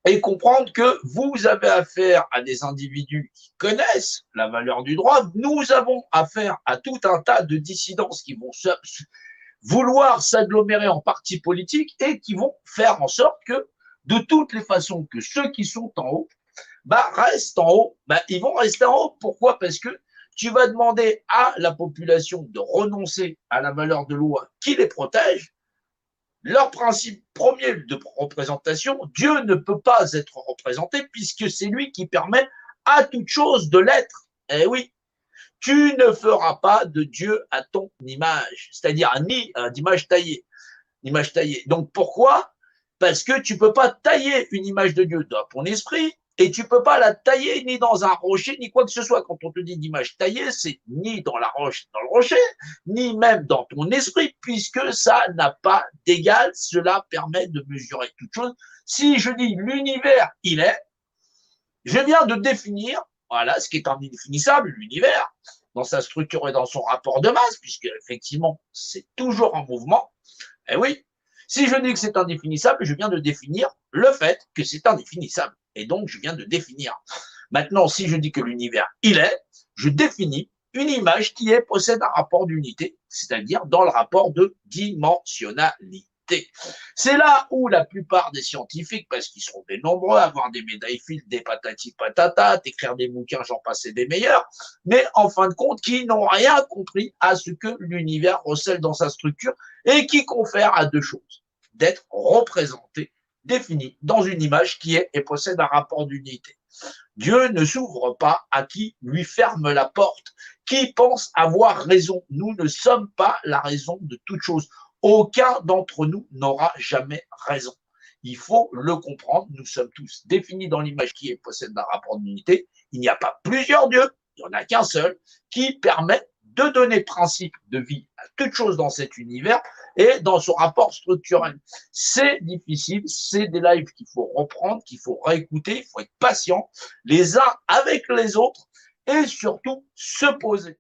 et comprendre que vous avez affaire à des individus qui connaissent la valeur du droit. Nous avons affaire à tout un tas de dissidences qui vont vouloir s'agglomérer en partis politiques et qui vont faire en sorte que, de toutes les façons, que ceux qui sont en haut restent en haut. Ils vont rester en haut. Pourquoi? Parce que tu vas demander à la population de renoncer à la valeur de loi qui les protège. Leur principe premier de représentation, Dieu ne peut pas être représenté puisque c'est lui qui permet à toute chose de l'être. Eh oui, tu ne feras pas de Dieu à ton image, c'est-à-dire ni d'image taillée. Image taillée. Donc pourquoi? Parce que tu ne peux pas tailler une image de Dieu dans ton esprit et tu ne peux pas la tailler ni dans un rocher, ni quoi que ce soit. Quand on te dit d'image taillée, c'est ni dans la roche, dans le rocher, ni même dans ton esprit, puisque ça n'a pas d'égal. Cela permet de mesurer toute chose. Si je dis l'univers, il est, je viens de définir, voilà, ce qui est indéfinissable, l'univers, dans sa structure et dans son rapport de masse, puisque effectivement, c'est toujours en mouvement. Eh oui, si je dis que c'est indéfinissable, je viens de définir le fait que c'est indéfinissable. Et donc, je viens de définir. Maintenant, si je dis que l'univers, il est, je définis une image qui possède un rapport d'unité, c'est-à-dire dans le rapport de dimensionnalité. C'est là où la plupart des scientifiques, parce qu'ils sont des nombreux à avoir des médailles Fields, des patati patata, écrire des bouquins, j'en passais des meilleurs, mais en fin de compte, qui n'ont rien compris à ce que l'univers recèle dans sa structure et qui confère à deux choses, d'être représenté, défini dans une image qui est et possède un rapport d'unité. Dieu ne s'ouvre pas à qui lui ferme la porte, qui pense avoir raison. Nous ne sommes pas la raison de toute chose. Aucun d'entre nous n'aura jamais raison. Il faut le comprendre. Nous sommes tous définis dans l'image qui possède un rapport d'unité. Il n'y a pas plusieurs dieux, il n'y en a qu'un seul, qui permet de donner principe de vie à toute chose dans cet univers et dans son rapport structurel. C'est difficile, c'est des lives qu'il faut reprendre, qu'il faut réécouter, il faut être patient les uns avec les autres et surtout se poser.